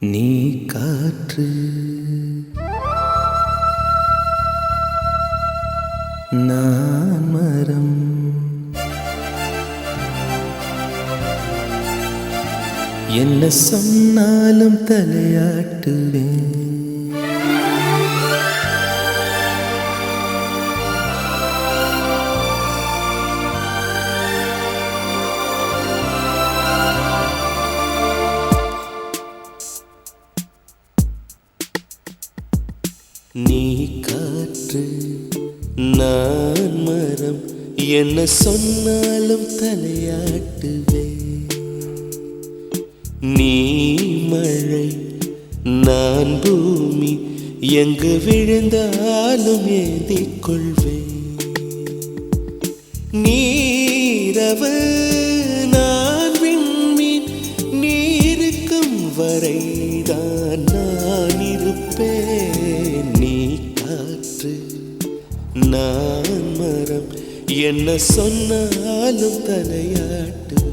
நீ காற்று நான் மரம் என்ன சொன்னாலும் தலையாட்டுவேன். நீ காற்று நான் மரம் என்ன சொன்னாலும் தலையாட்டுவேன். நீ மழை நான் பூமி எங்கு விழுந்தாலும் ஏந்திக் கொள்வேன். நீரவு நான் விண்மீன் நீருக்கும் வரைதான் நான் இருப்பேன். நீ காற்று நான் மரம் என்ன சொன்னாலும் தலையாட்டுவேன்.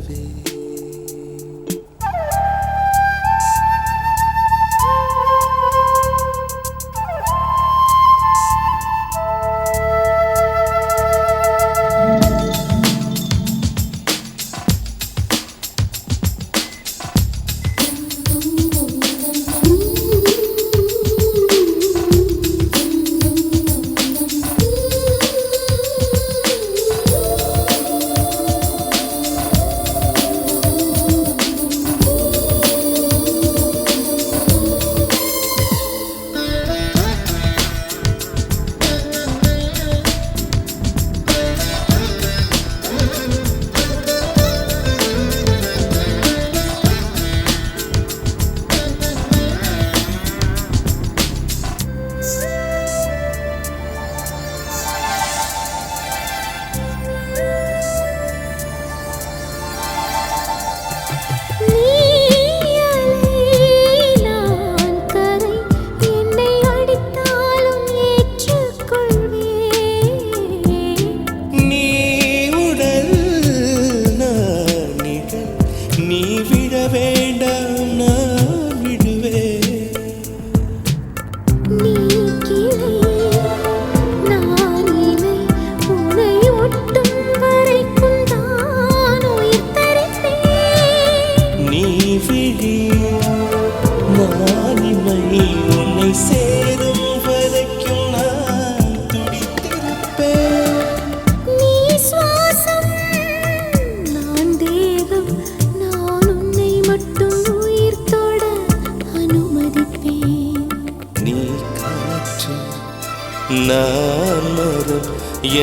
நான் மரம்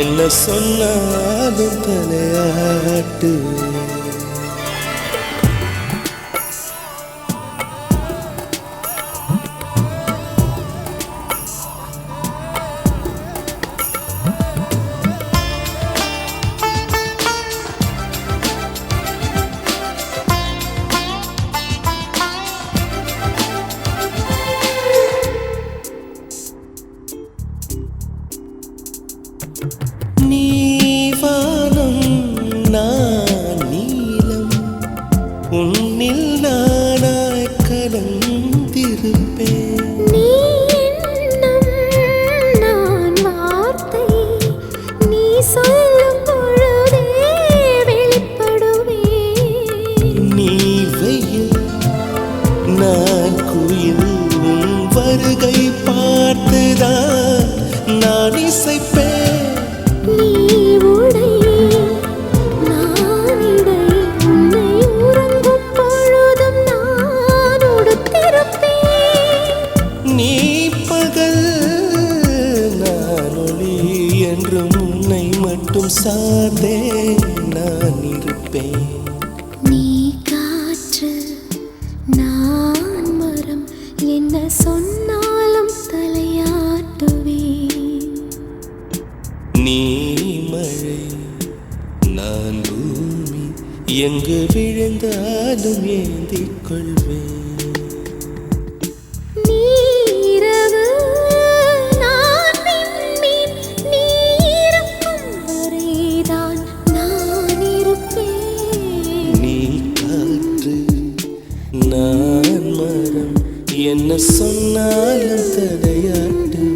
என்ன சொன்னாலும் தலையாட்டுவேன். நீ வானம் நான் நீலம் உன்னில் நானாய் கலந்திருப்பேன். நீ எண்ணம் நான் வார்த்தை நீ சொல்லும் பொழுதே வெளிப்படுவேன். நீ வெயில் நான் குயில் உன் வருகை பார்த்துதான் நான் இசைப்பேன். நீ உடை நான் இடை உன்னை உறங்கும் பொழுதும் நான் உடுத்திருப்பேன். நீ பகல் நான் ஒளி என்றும் உன்னை மட்டும் சார்ந்தே நான் இருப்பேன். நீ காற்று நான் மரம் என்ன சொன்னாலும் தலையாட்டுவேன். நீ மழை நான் பூமி எங்கு விழுந்தாலும் ஏந்திக் கொள்வேன். நீரவு நான் விண்மீன் நீருக்கும் வரைதான் நான் இருப்பேன். நீ காற்று நான் மரம் என்ன சொன்னாலும் தடையாட்டுவேன்.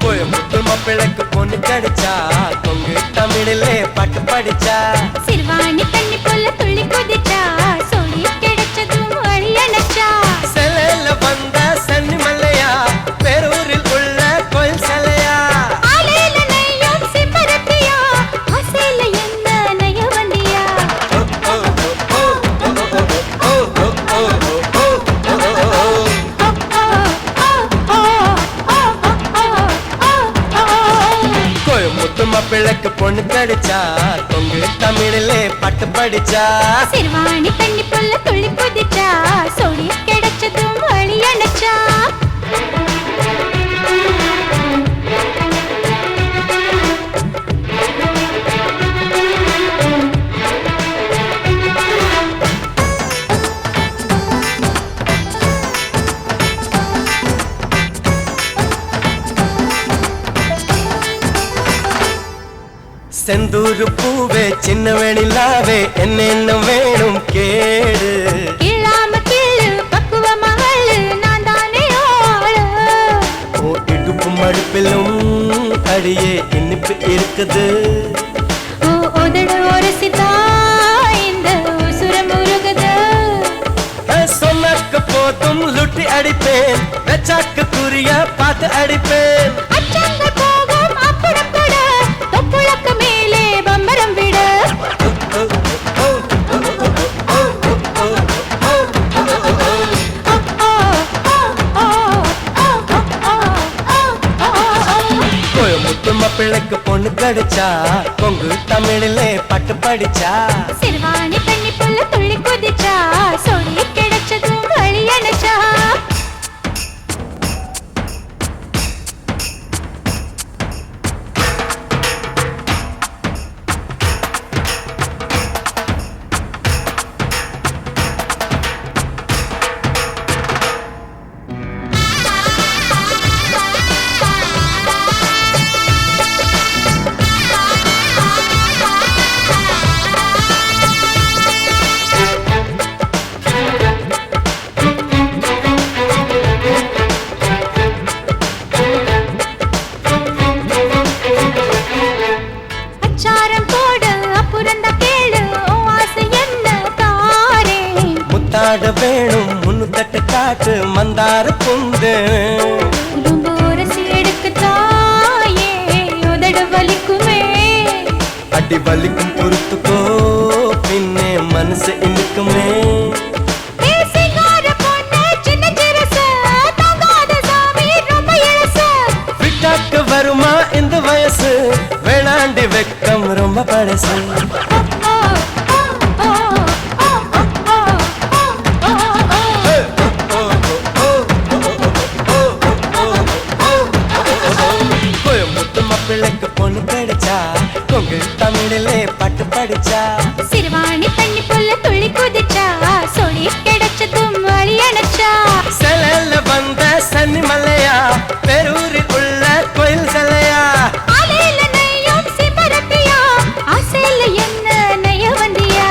கோயம்புத்தூர் மாப்பிள்ளைக்கு பொண்ணு கிடைச்சா கொங்கு தமிழிலே பாட்டு படிச்சா சிறுவாணி தண்ணி போல துள்ளி குதிச்சா சொல்லி கிடைச்சதும் வழி அணைச்சா சிலையில வந்த சன்னி மல்லையா பேரூரில் உள்ள கோயில் சிலையா ஆலையில நெய்யும் சிப்பரத்தியா ஆசையில என்ன நெய்ய வண்டியா கோயம்புத்தூர் மாப்பிள்ளைக்கு பொண்ணு கிடைச்சா கொங்கு தமிழிலே பாட்டு படிச்சா சிறுவாணி தண்ணி போல துள்ளி குதிச்சா சொல்லி கிடைச்சதும் வழி அணைச்சா செந்தூரு பூவே சின்ன வெணிலாவே என்னென்ன வேணும் கேடு இல்லாம கீழு பக்குவ மகளு நான் தானே ஆளு ஓ இடுப்பு மடுப்பிலும் அடியே இனிப்பு இருக்குது ஓ உதடு உரசிதா இந்த உசுர முருகுது சொன்னக்கு போதும் லுட்டி அடிப்பேன் வெச்சாக்கு குறிய பார்த்து அடிப்பேன் அச்சங்கள் போகும் அப்புறம் கூட தொப்புளுக்கு மேலே பம்பரம் விட கோயம்புத்தூர் மாப்பிள்ளைக்கு பொண்ணு கிடைச்சா கொங்கு தமிழிலே பாட்டு படிச்சா சிறுவாணி தண்ணி போல துள்ளி குதிச்சா சொல்லி கிடைச்சதும் வழி அணைச்சா அச்சாரம் போடு அப்புறந்த கேளு உன் ஆசை என்ன தாரே முத்தாட வேணும் முன்னு தட்டு காட்டு மந்தார புந்து உடம்பு உரசி எடுக்க தாயே உதடு வலிக்குமே அடி வலிக்கும் பொறுத்துக்கோ பின்னே மனசு இனிக்குமே பேசிக்கார பொண்ணு சின்ன சிறுசு தாங்காத சாமி ரொம்ப இளசு விட்டாக்கு வருமா இந்த வயசு வேளாண்டி வெக்கம் ரொம்ப பழசு கோயம்புத்தூர் மாப்பிள்ளைக்கு பொண்ணு கிடைச்சா கொங்கு தமிழிலே பாட்டு படிச்சா சிறுவாணி தண்ணி போல துள்ளி குதிச்சா சொல்லி கிடைச்சதும் வழி அணைச்சா சிலையில வந்த சன்னி மல்லையா பேரூரில் உள்ள கோயில் சிலையா ஆலையில நெய்யும் சிப்பரத்தியா ஆசையில என்ன நெய்ய வண்டியா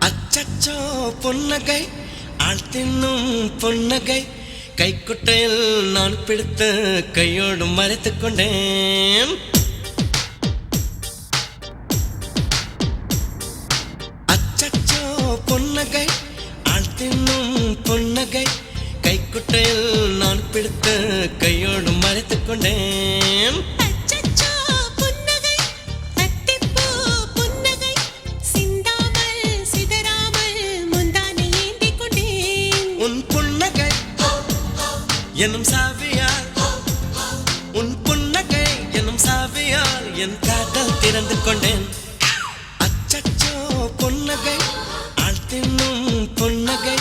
அச்சச்சோ பொன்னகை ஆள் தின்னும் பொன்னகை கைக்குட்டையில் நான் பிடித்து கையோடு மறைத்துக் கொண்டேன். அச்சச்சோ பொன்னகை ஆள் தின்னும் பொன்னகை கைக்குட்டையில் நான் பிடித்து கையோடு மறைத்துக் கொண்டேன். அச்சச்சோ புன்னகை அத்திப்பூ புன்னகை சிந்தாமல் சிதறாமல் முந்தானை ஏந்திக் கொண்டேன். உன் புன்னகை எனும் சாவியால் உன் புன்னகை என் காதல் திறந்து கொண்டேன் அச்சச்சோ பொன்னகை ஆள் தின்னும் பொன்னகை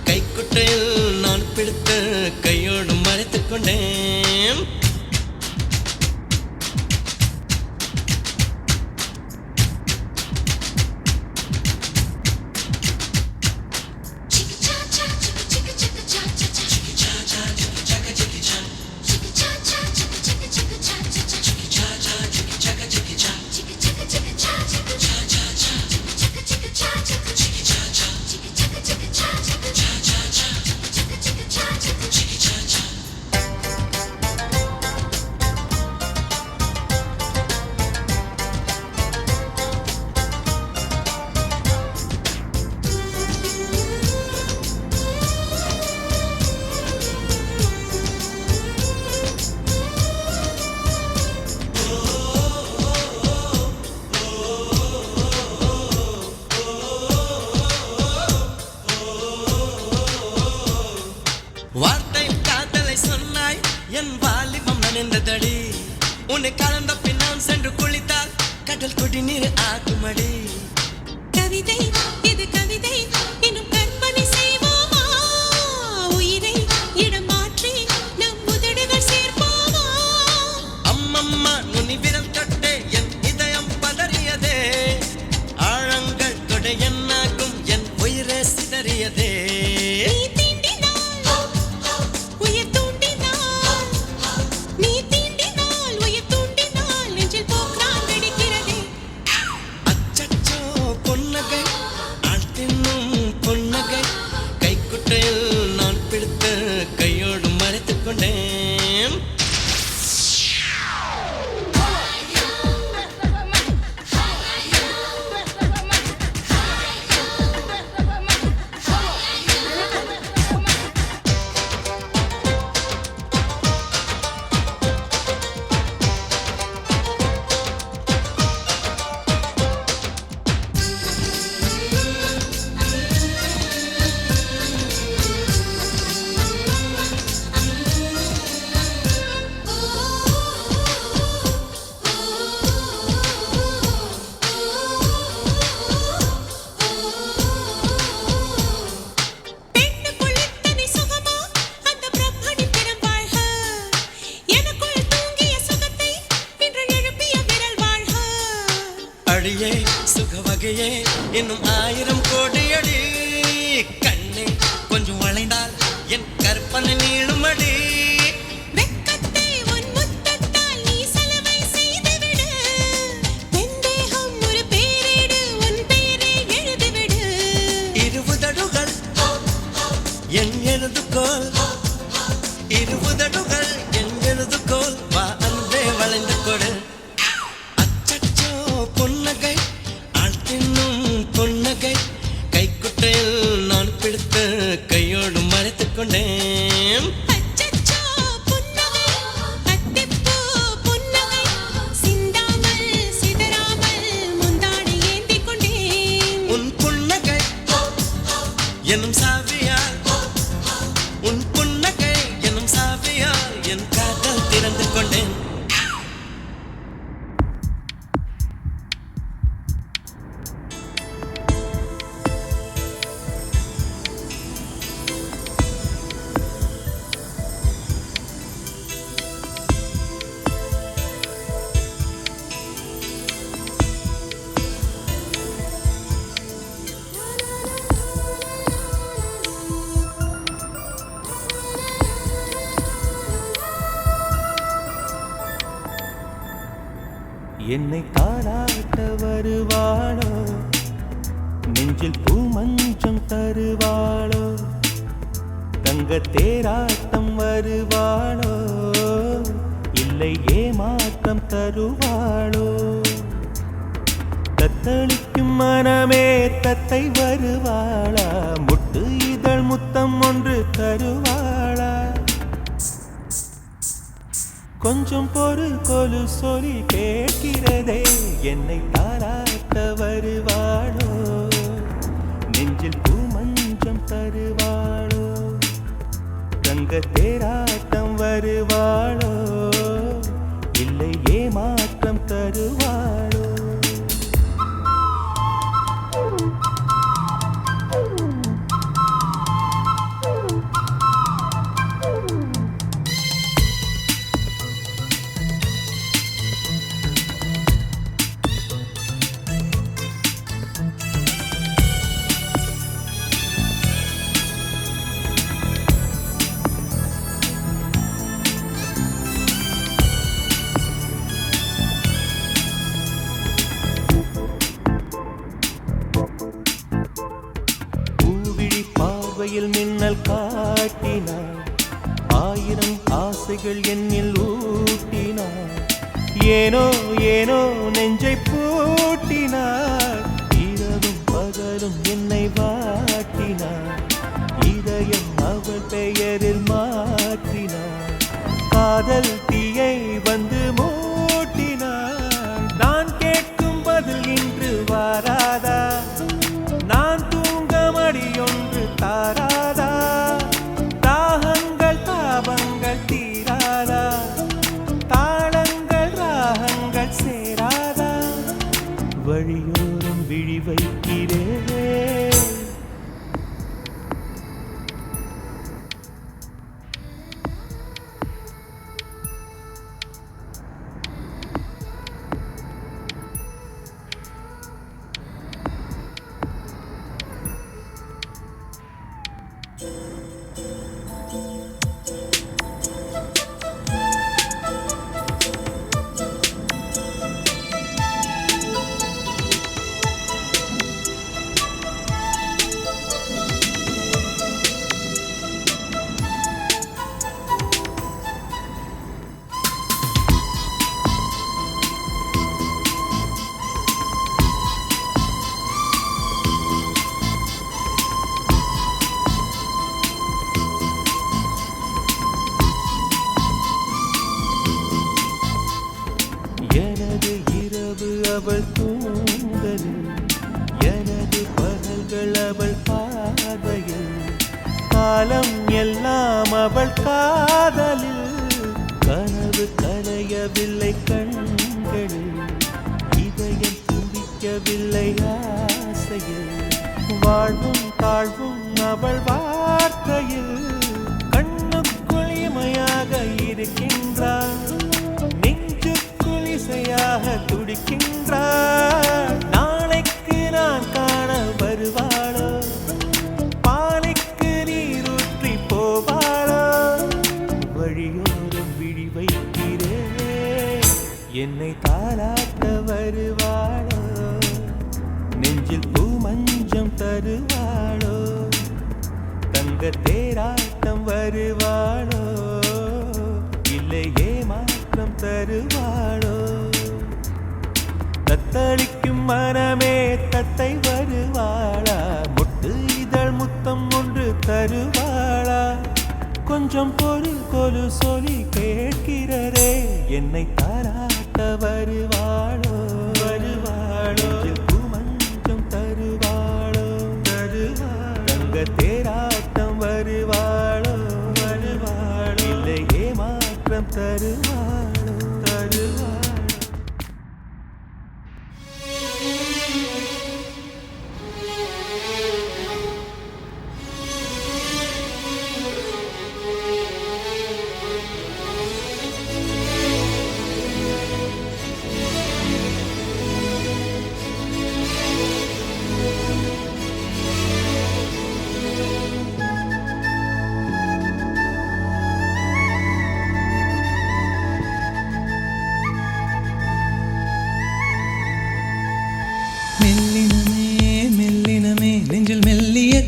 கைக்குட்டையில் நான் பிடித்து கையோடு மறைத்துக் கொண்டேன் வார்த்தை காதலை சொன்னாய் என் வாலிபம் நனைந்ததடி உன்னை கலந்த பின் நான் சென்று குளித்தால் கடல் குடிநீர் ஆகுமடி கவிதை இது கவிதை இன்னும் கற்பனை செய்வோமா உயிரை இடம் மாற்றி நம் உதடுகள் சேர்ப்போமா அம்மம்மா நுனி விரல் கட்டே என் இதயம் பதறியதே ஆழங்கள் கொடை என்னாகும் என் உயிரே சிதறியதே நீ தீண்டினால் உயிர் தூண்டினால் நீ தீண்டினால் உயிர் தூண்டினால் நெஞ்சில் போக்கிறான் வெடிக்கிறதே அச்சச்சோ பொன்னகை ஆள் தின்னும் பொன்னகை கைக்குட்டையில் நான் பிடித்து கையோடு மறைத்துக் கொண்டேன் பெண்ணுக்குள் இத்தனை சுகமா அந்த பிரம்மனின் திறம் வாழ்க எனக்குள் தூங்கிய சுகத்தை இன்று எழுப்பிய விரல் வாழ்க அடியே சுக வகையே இன்னும் 1000 கோடி அடி கண்ணே கொஞ்சம் வளைந்தால் என் கற்பனை நீளுமடி வெட்கத்தை உன் முத்தத்தால் நீ சலவை செய்துவிடு வெந்தேகம் ஒரு பேரேடு உன் பெயரை எழுதிவிடு இருபுதடுகள் என் எழுதுகோல் இருபுதடுகள் என் எழுதுகோல் வா அன்பே வளைந்து கொடு அச்சச்சோ பொன்னகை ஆள் தின்னும் பொன்னகை கைக்குட்டையில் நான் பிடித்து கையோடு மறைத்துக் கொண்டேன் அச்சச்சோ புன்னகை அத்திப்பூ புன்னகை சிந்தாமல் சிதறாமல் முந்தானை ஏந்திக் கொண்டேன் உன் புன்னகை எனும் சாவியால் உன் புன்னகை எனும் சாவியால் என் காதல் திறந்து கொண்டேன் என்னை தாராட்ட வருவாளோ நெஞ்சில் பூமஞ்சம் தருவாளோ தங்க தேராட்டம் வருவாளோ இல்லை ஏமாற்றம் தருவாளோ தத்தளிக்கும் மனமே தத்தை வருவாளா முட்டு இதழ் முத்தம் ஒன்று தருவாளா கொஞ்சம் பொறு கொலு சொல்லி கேட்கிறதே என்னை தாராட்ட வருவாளோ நெஞ்சில் பூமஞ்சம் தருவாளோ தங்க தேராட்டம் வருவாளோ இல்லை ஏமாற்றம் தரு ஆசையில் மின்னல் காட்டினாள், ஆயிரம் ஆசைகள் என்னில் ஊட்டினாள். ஏனோ ஏனோ நெஞ்சை பூட்டினாள், இரவும் பகலும் என்னை வாட்டினாள். இதயம் அவள் பெயரில் மாற்றினாள், காதல் தீயை வந்து மூட்டினாள். நான் கேட்கும் பதில் இன்று வாராதா, நான் தூங்க மடியொன்று தாராதா, தாகங்கள் தாபங்கள் தீராதா, தாளங்கள் ராகங்கள் சேராதா, வழியோரம் விழி வைக்கிறேன். எனது இரவு அவள் தூங்கலில், எனது பகல்கள் அவள் பார்வையில், காலம் எல்லாம் அவள் காதலில். கனவு கலையவில்லை கண்களில், இதயம் துடிக்கவில்லை ஆசையில், வாழ்வும் தாழ்வும் அவள் வார்த்தையில். கண்ணுக்குள் இமையாக இருக்கின்றாள், இசையாக துடிக்கின்றாள். நாளைக்கு நான் காண வருவாளோ, பாலைக்கு நீரூற்றி போவாளோ, வழியோரம் விழி வைக்கிறேன். என்னை தாளாட்ட வருவாளோ, நெஞ்சில் பூ மஞ்சம் தருவாளோ, தங்க தேராட்டம் வருவாளோ, இல்லை ஏமாற்றம் தருவாளோ. தத்தளிக்கும் மனமே தத்தை வருவாளா, முட்டு இதழ் முத்தம் ஒன்று தருவாளா, கொஞ்சம் பொருள் கொலு சொல்லி கேட்கிறரே, என்னை தாராட்ட வருவாளோ வருவாளோ, மஞ்சம் தருவாளோ தருவாளோ, தங்க தேராட்டம் வருவாளோ வருவாளோ, இல்லை ஏமாற்றம் தருவாளோ தருவாளோ.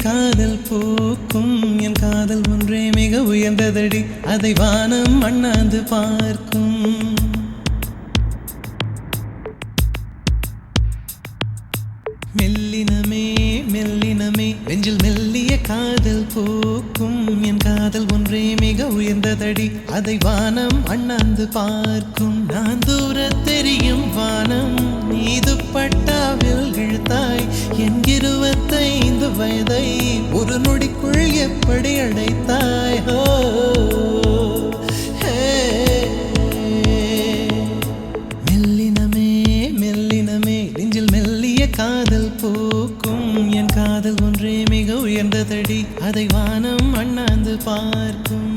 காதல் போக்கும் என் காதல் ஒன்றே மிக உயர்ந்ததடி, அதை வானம் அண்ணாந்து பார்க்கும். மெல்லினமே மெல்லினமே நெஞ்சில் மெல்லிய காதல் போக்கும் என் காதல் ஒன்றே மிக உயர்ந்ததடி, அதை வானம் அண்ணாந்து பார்க்கும். நான் தூர தெரியும் வானம் மீது பட்டாவில் இழுத்தாய், என் 25 வயதை ஒரு நொடிக்குள் எப்படி அடைத்தாய். மெல்லினமே மெல்லினமே நெஞ்சில் மெல்லிய காதல் போக்கும் என் காதல் ஒன்றே மிக உயர்ந்ததடி, அதை வானம் அண்ணாந்து பார்க்கும்.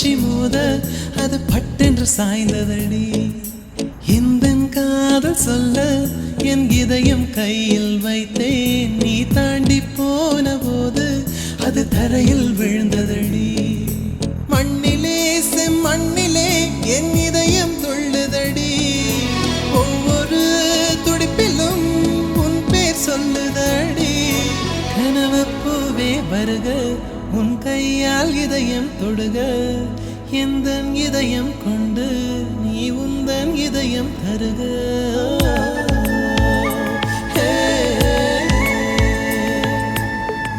உச்சி மோத அது பட்டென்று சாய்ந்ததடி இந்த காதல் சொல்ல என் இதயம் கையில் வைத்தேன் நீ தாண்டி போன போது அது தரையில் விழுந்ததடி மண்ணிலே செம்மண்ணிலே என் இதயம் துள்ளுதடி ஒவ்வொரு துடிப்பிலும் உன் பேர் சொல்லுதடி கனவு பூவே வருக உன் கையால் இதயம் தொடுக எந்தன் இதயம் கொண்டு நீ உந்தன் இதயம் தருக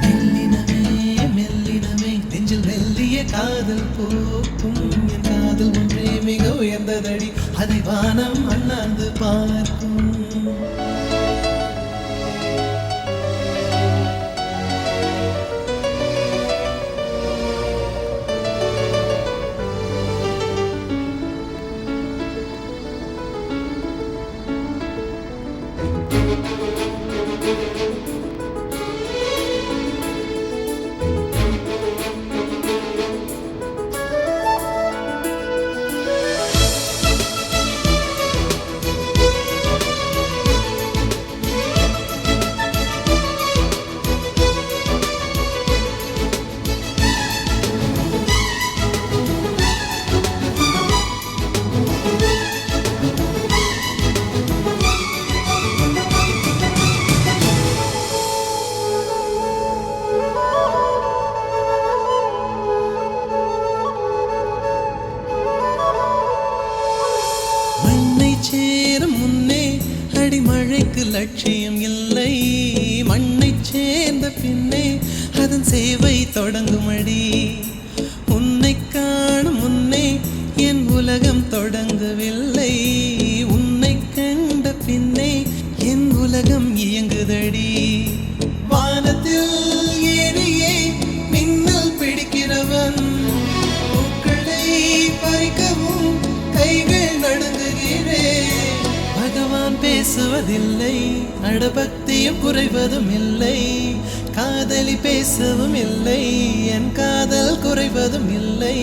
மெல்லினமே மெல்லினமே நெஞ்சில் மெல்லிய காதல் போக்கும் என் காதல் ஒன்றே மிக உயர்ந்ததடி அதை வானம் அண்ணாந்து பார்க்கும் சேரும் முன்னே அடிமழைக்கு லட்சியம் இல்லை மண்ணை சேர்ந்த பின்னே அதன் சேவை தொடங்குமடி உன்னை காணும் முன்னே என் உலகம் தொடங்கவில்லை உன்னை கண்ட பின்னே என் உலகம் இயங்குதடி வானத்தில் ஏறியே மின்னல் பிடிக்கிறவன் பூக்களை பறிக்கவும் கைகள் நடுங்குகிறேன் பகவான் பேசுவதில்லை அடபக்தியும் குறைவதும் இல்லை காதலி பேசவும் இல்லை என் காதல் குறைவதும் இல்லை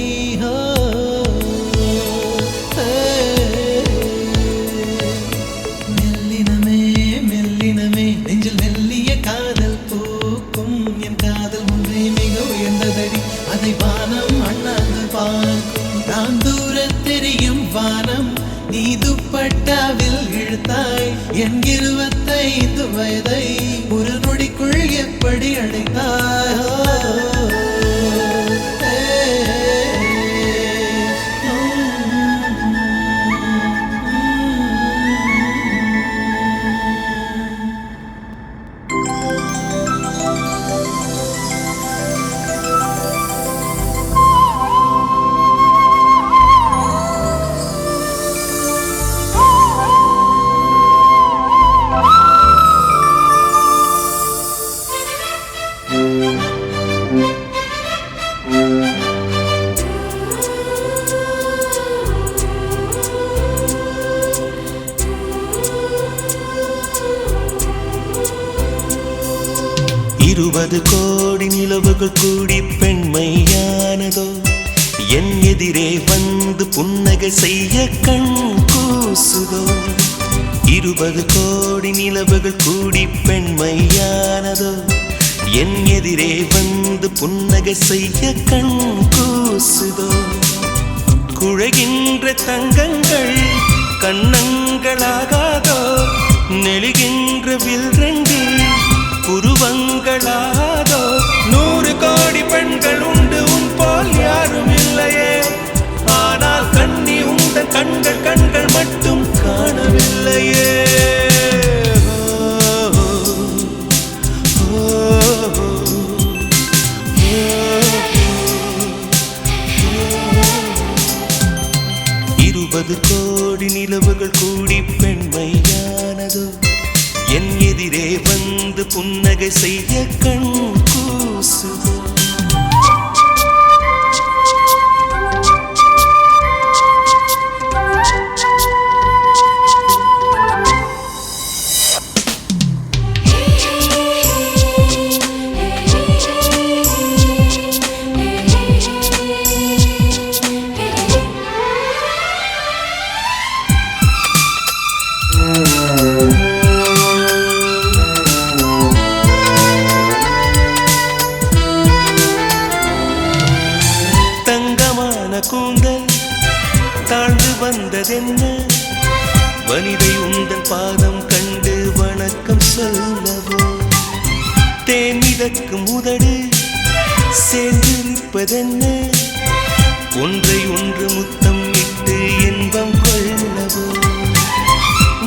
மெல்லினமே மெல்லினமே நெஞ்சில் மெல்லிய காதல் பூக்கும் என் காதல் ஒன்றே மிக உயர்ந்ததடி அதை வானம் அண்ணாந்து பார்க்கும் நான் தூர தெரியும் வானம் நீ துப்பட்டாவில் இழுத்தாய் என் 25 வயதை ஒரு நொடிக்குள் எப்படி அடைத்தாய் இருபது கோடி நிலவுகள் கூடி பெண்மையானதோ என் எதிரே வந்து புன்னகை செய்ய கண் கூசுதோ 20 கோடி நிலவுகள் கூடி பெண்மையானதோ என் எதிரே வந்து புன்னகை செய்ய கண் கூசுதோ குழைகின்ற தங்கங்கள் கண்ணங்களாகாதோ நெளிகின்ற வில் ரெண்டு புருவங்களாதோ 100 கோடி பெண்கள் உண்டு உன் போல் யாரும் இல்லையே ஆனால் கண்ணி உந்த கண்கள் கண்கள் மட்டும் காணவில்லையே இருபது கோடி நிலவுகள் கூடி பெண்மையானதோ என் எதிரே வந்து புன்னகை செய்ய கண் கூசுதோ கூந்தல் தாழ்ந்து வந்ததென்ன வனிதை உந்தன் பாதம் கண்டு வணக்கம் சொல்லவோ தேன் மிதக்கும் உதடு சேர்ந்திருப்பதென்ன ஒன்றை ஒன்று முத்தம் இட்டு இன்பம் கொள்ளவோ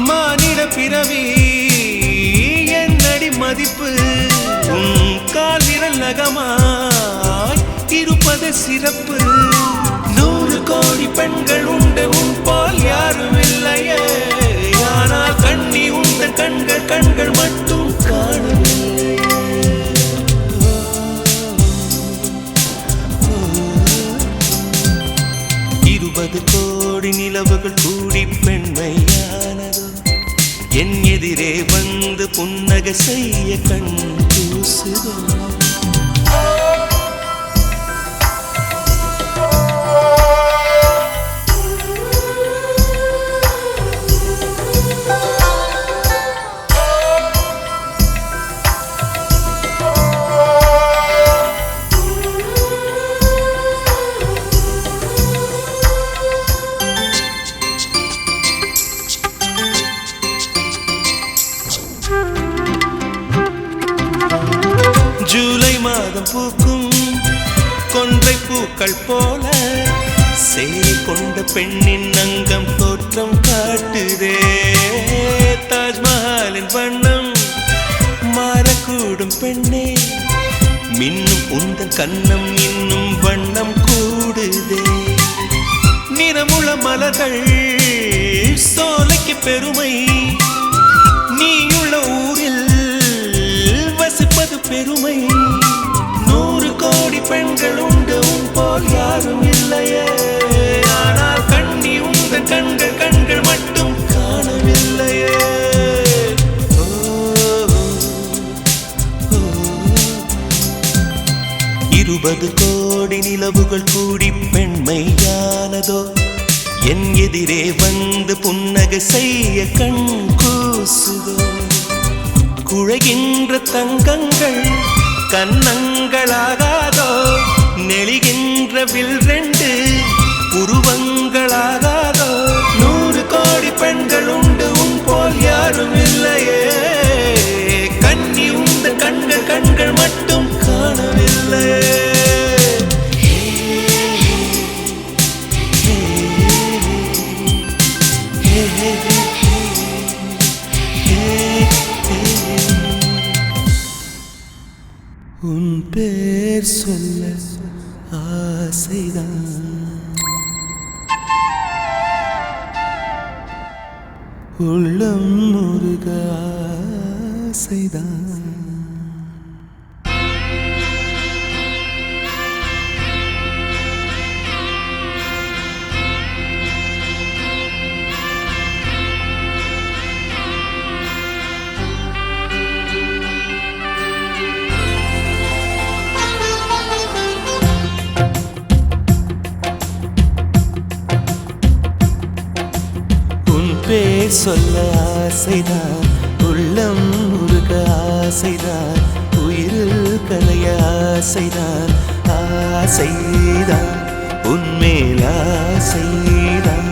மானிட பிறவி என்னடி மதிப்பு உன் கால் விரல் நகமாய் இருப்பது சிறப்பு 100 கோடி பெண்கள் உண்டு உன் போல் யாரும் இல்லையே ஆனால் கண்ணி உந்தன் கண்கள் கண்கள் மட்டும் காணவில்லை 20 கோடி நிலவுகள் கூடி பெண்மையானதோ என் எதிரே வந்து புன்னகை செய்ய கண் கூசுதோ ஜூலை மாதம் பூக்கும் கொன்றை பூக்கள் போல சேலை கொண்ட பெண்ணின் அங்கம் தோற்றம் காட்டுதே தாஜ்மஹாலின் வண்ணம் மாறக்கூடும் பெண்ணே மின்னும் உந்தன் கண்ணம் இன்னும் வண்ணம் கூடுதே நிறமுள மலர்கள் சோலைக்கு பெருமை நீயுள்ள ஊரில் வசிப்பது பெருமை 100 கோடி பெண்கள் உண்டு உன் போல் யாரும் இல்லையே ஆனால் கண்ணி உங்கள் கண்கள் கண்கள் மட்டும் காணவில்லையே 20 கோடி நிலவுகள் கூடி பெண்மையானதோ என் எதிரே வந்து புன்னகை செய்ய கண் கூசுதோ குழைகின்ற தங்கங்கள் கன்னங்களாகாதோ நெளிகின்ற வில் 2 உருவங்களாகாதோ 100 கோடி பெண்கள் உண்டு உன் போல் யாரும் இல்லையே கண்ணி உந்த கண்கள் கண்கள் மட்டும் காணவில்லையே உன் பேர் சொல்ல ஆசைதான் உள்ளம் முருக ஆசைதான் பேர் சொல்ல ஆசைதான் உள்ளம் முருக ஆசைதான் உயிரில் கலைய ஆசைதான் ஆசைதான் உன்மேல் ஆசைதான்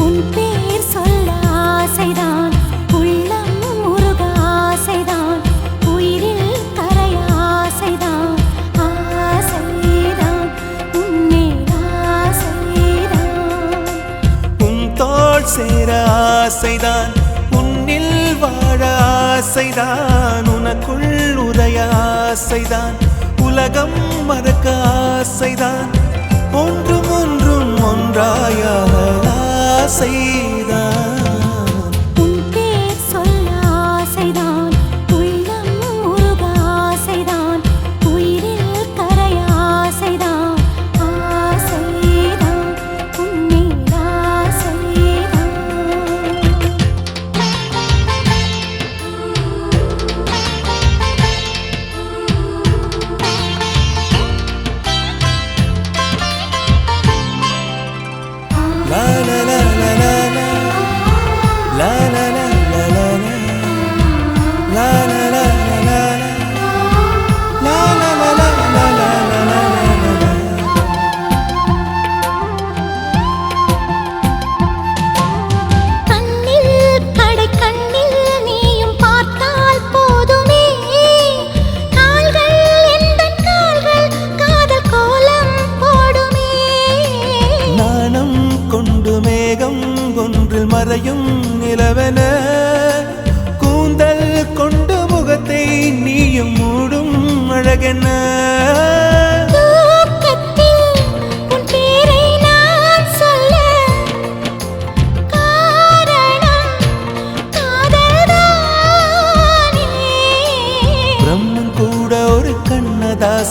உன் பேர் சொல்ல ஆசைதான் உள்ளம் முருக ஆசைதான் உயிரில் கரைய ஆசைதான் ஆசைதான் உன்மேல் ஆசைதான் உன் தோள் சேர ஆசைதான் உன்னில் வாழ ஆசைதான் உனக்குள் உரைய ஆசைதான் உலகம் மறக்க ஆசைதான் ஒன்றும் ஒன்றும் ஒன்றாய ஆசைதான் உன் பேர் சொல்ல ஆசைதான் உள்ளம் முருக ஆசைதான் உயிரில் கரைய ஆசைதான் ஆசைதான் உன்மேல் ஆசைதான் la la la la la la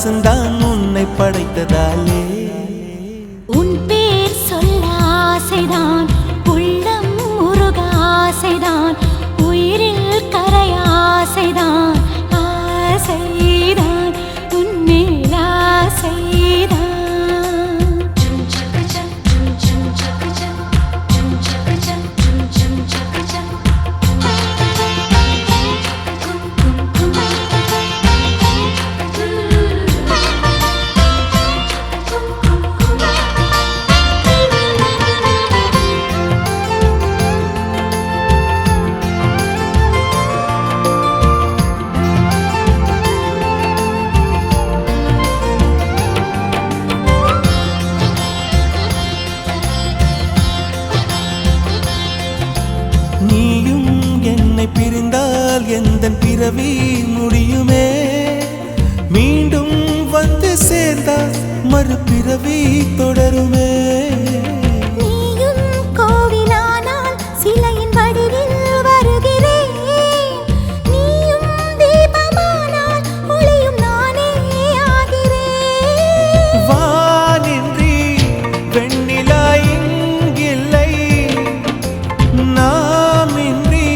வாசந்தான் உன்னை படைத்ததாலே. உன் பேர் சொல்ல ஆசைதான், உள்ளம் முருக ஆசைதான், உயிரில் கரையாசைதான், ஆசைதான் உன்மேல் ஆசைதான். நீயும் என்னை பிரிந்தால் எந்தன் பிறவி முடியுமே. மீண்டும் வந்து சேர்ந்தால் மறுபிறவி தொடருமே. நீயும் கோவிலானால் சிலையின் வடிவில் வருகிறேன், நீயும் தீபமானால் ஒளியும் நானே ஆகிறேன். வானின்றி வெண்ணிலா இங்கில்லை, நாமின்றி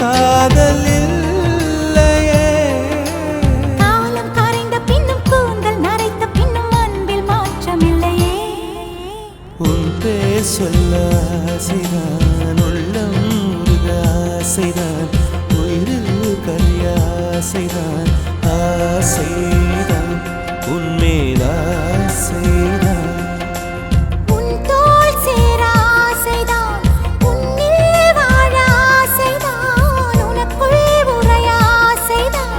காதல் இல்லையே. காலம் கரைந்த பின்னும் கூந்தல் நரைத்த பின்னும் அன்பில் மாற்றமில்லையே. உன் பேர் சொல்ல ஆசைதான், உள்ளம் முருக ஆசைதான், உயிரில் கரிய ஆசைதான், ஆசைதான் உன்மேல் ஆசைதான். உன் தோள் சேர ஆசைதான், உன்னில் வாழ ஆசைதான், உனக்குள் உறைய ஆசைதான்,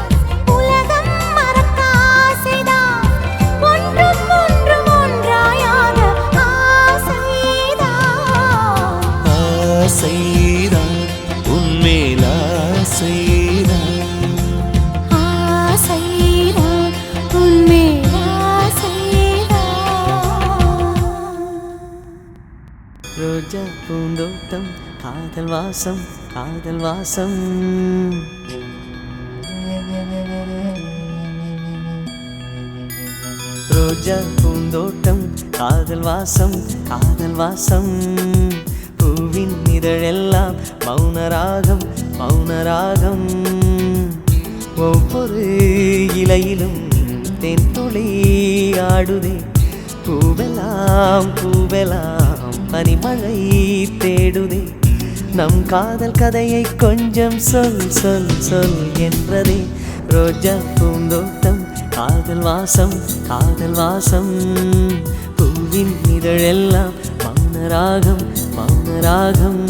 உலகம் மறக்க ஆசைதான், ஒன்றும் ஒன்றும் ஒன்றாயாக ஆசைதான். ஆசைதான் உன்மேல் ஆசைதான். ஆசைதான் உன்மேல் ஆசைதான். ரோஜா பூந்தோட்டம் காதல் வாசம், காதல் வாசம். ரோஜா பூந்தோட்டம் காதல் வாசம், காதல் வாசம். பூவின் இதழெல்லாம் மௌனராகம், மௌனராகம். ஒவ்வொரு இலையிலும் தென்துளி ஆடுதே. பூவெல்லாம் பூவெல்லாம் பனிமழை தேடுதே. நம் காதல் கதையை கொஞ்சம் சொல் சொல் சொல் என்றதே. ரோஜா பூந்தோட்டம் காதல் வாசம், காதல் வாசம். பூவின் இதழெல்லாம் மௌனராகம், மௌனராகம்.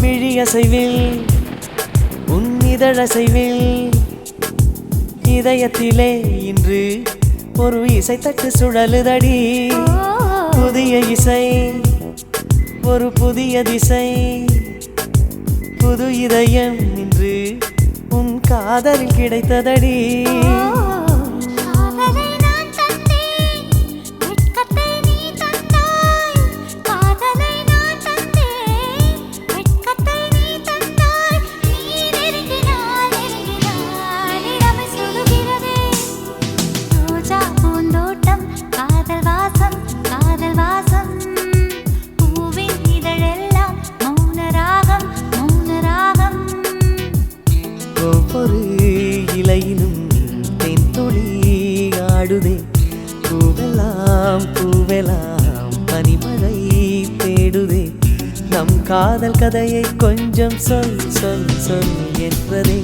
விழியசைவில் உன் இதழசைவில் இதயத்திலே இன்று ஒரு இசை தட்டு சுழலுதடி. புதிய இசை ஒரு புதிய திசை. புது இதயம் இன்று உன் காதலில் கிடைத்ததடி. காதலை நான் தந்தேன், வெட்கத்தை நீ தந்தாய். காதலை நான் தந்தேன், வெட்கத்தை நீ தந்தாய். நீ நெருங்கினால் நெருங்கினால் இளமை சுடுகிறதே. ரோஜா பூந்தோட்டம் காதல் வாசம், காதல் வாசம். பூவின் இதழெல்லாம் மௌனராகம், மௌனராகம். ஒவ்வொரு இலையிலும் தென்துளி ஆடுதே. பூவெல்லாம் பூவெல்லாம் பனிமழை தேடுதே. நம் காதல் கதையை கொஞ்சம் சொல் சொல் சொல் என்றதே.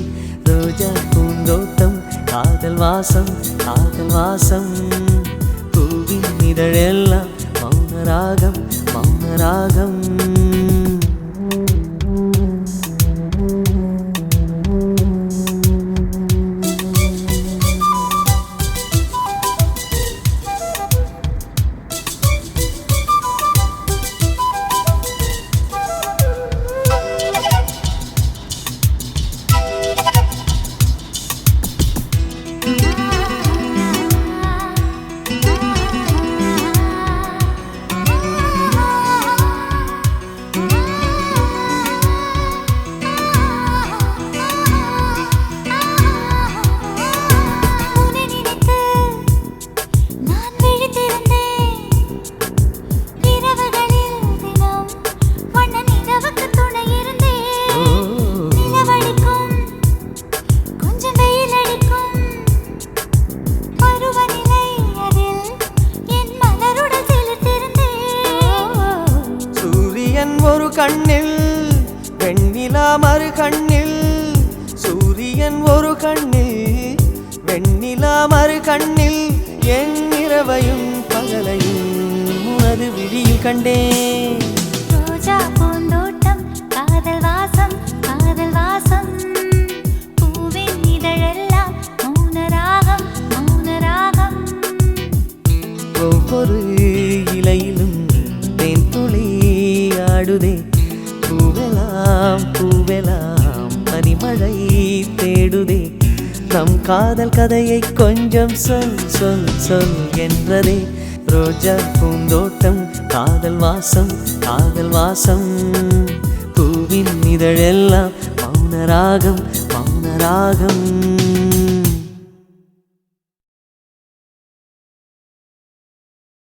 ரோஜா பூந்தோட்டம் காதல் வாசம், காதல் வாசம். பூவின் இதழெல்லாம் மௌன ராகம் மௌன ராகம். உன்னை நினைத்து நான் விழித்திருந்தேன். இரவுகளில் தினம் வண்ண நிலவுக்கு துணை இருந்தேன். நிலவடிக்கும் கொஞ்சம் வெயில் அடிக்கும் பருவநிலை அதில் என் மலருடன் சிலிர்த்திருந்தேன். சூரியன் ஒரு கண்ணில் வெண்ணிலா மறு கண்ணில், சூரியன் ஒரு கண்ணில் வெண்ணிலா மறு கண்ணில், என் இரவையும் பகலையும் உனது விழியில் கண்டேன். ரோஜா பூந்தோட்டம் காதல் வாசம் காதல் வாசம். பூவின் இதழெல்லாம் மௌன ராகம் மௌன ராகம். ஒவ்வொரு இலையிலும் தேன் துளி ஆடுதே, பூவெல்லாம் பூவெல்லாம் பனிமழை தேடுதே. நம் காதல் கதையை கொஞ்சம் சொல் சொல் சொல் என்றதே. ரோஜா பூந்தோட்டம் காதல் வாசம் காதல் வாசம். பூவின் இதழெல்லாம் மௌன ராகம் மௌன ராகம்.